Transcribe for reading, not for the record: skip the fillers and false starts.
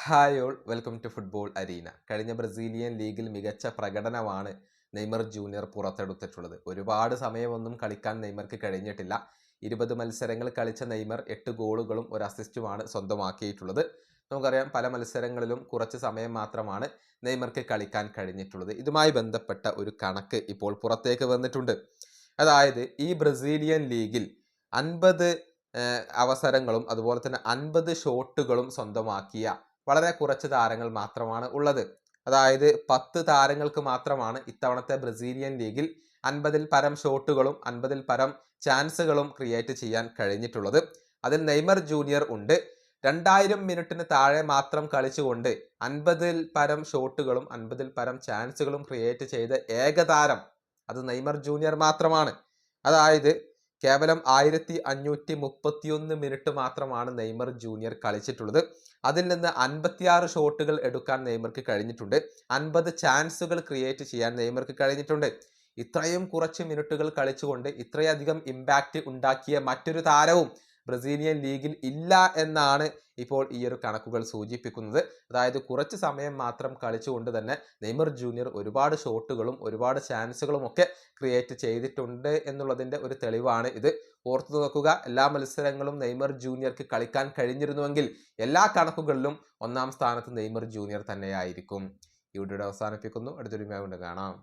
Hi all welcome to football arena. കഴിഞ്ഞ Brazilian ലീഗിൽ മികച്ച പ്രകടനമാണ് നെയ്മർ ജൂനിയർ പുറത്തെടുത്തിട്ടുള്ളത്. ഒരുപാട് സമയമൊന്നും കളിക്കാൻ നെയ്മർക്ക് കഴിഞ്ഞിട്ടില്ല. 20 മത്സരങ്ങൾ കളിച്ച നെയ്മർ 8 ഗോളുകളും ഒരു അസിസ്റ്റുമാണ് സ്വന്തമാക്കിയിട്ടുള്ളത്. നമുക്കറിയാം, പല മത്സരങ്ങളിലും കുറച്ച് സമയം മാത്രമാണ് നെയ്മർക്ക് കളിക്കാൻ കഴിഞ്ഞിട്ടുള്ളത്. ഇതുമായി ബന്ധപ്പെട്ട ഒരു കണക്ക് ഇപ്പോൾ പുറത്തേക്ക് വന്നിട്ടുണ്ട്. അതായത് ഈ ബ്രസീലിയൻ ലീഗിൽ 50 അവസരങ്ങളും അതുപോലെ തന്നെ 50 ഷോട്ടുകളും സ്വന്തമാക്കിയ വളരെ കുറച്ച് താരങ്ങൾ മാത്രമാണ് ഉള്ളത്. അതായത് 10 താരങ്ങൾക്ക് മാത്രമാണ് ഇത്തവണത്തെ ബ്രസീലിയൻ ലീഗിൽ 50-ൽ പരം ഷോട്ടുകളും 50-ൽ പരം ചാൻസുകളും ക്രിയേറ്റ് ചെയ്യാൻ കഴിഞ്ഞിട്ടുള്ളത്. അതിൽ നെയ്മർ ജൂനിയർ ഉണ്ട്. 2000 മിനിറ്റിന് താഴെ മാത്രം കളിച്ചുകൊണ്ട് 50-ൽ പരം ഷോട്ടുകളും 50-ൽ പരം ചാൻസുകളും ക്രിയേറ്റ് ചെയ്ത ഏക താരം അത് നെയ്മർ ജൂനിയർ മാത്രമാണ്. അതായത് കേവലം 1531 മിനിറ്റ് മാത്രമാണ് നെയ്മർ ജൂനിയർ കളിച്ചിട്ടുള്ളത്. അതിൽ നിന്ന് 56 ഷോട്ടുകൾ എടുക്കാൻ നെയ്മർക്ക് കഴിഞ്ഞിട്ടുണ്ട്. 50 ചാൻസുകൾ ക്രിയേറ്റ് ചെയ്യാൻ നെയ്മർക്ക് കഴിഞ്ഞിട്ടുണ്ട്. ഇത്രയും കുറച്ച് മിനിറ്റുകൾ കളിച്ചുകൊണ്ട് ഇത്രയധികം ഇമ്പാക്റ്റ് ഉണ്ടാക്കിയ മറ്റൊരു താരവും ബ്രസീലിയൻ ലീഗിൽ ഇല്ല എന്നാണ് ഇപ്പോൾ ഈ ഒരു കണക്കുകൾ സൂചിപ്പിക്കുന്നത്. അതായത് കുറച്ച് സമയം മാത്രം കളിച്ചുകൊണ്ട് തന്നെ നെയ്മർ ജൂനിയർ ഒരുപാട് ഷോട്ടുകളും ഒരുപാട് ചാൻസുകളും ഒക്കെ ക്രിയേറ്റ് ചെയ്തിട്ടുണ്ട് എന്നുള്ളതിൻ്റെ ഒരു തെളിവാണ് ഇത്. ഓർത്തു നോക്കുക, എല്ലാ മത്സരങ്ങളും നെയ്മർ ജൂനിയർക്ക് കളിക്കാൻ കഴിഞ്ഞിരുന്നുവെങ്കിൽ എല്ലാ കണക്കുകളിലും ഒന്നാം സ്ഥാനത്ത് നെയ്മർ ജൂനിയർ തന്നെയായിരിക്കും. ഈ വീഡിയോ അവസാനിപ്പിക്കുന്നു. അടുത്തൊരു വീഡിയോ കൊണ്ട് കാണാം.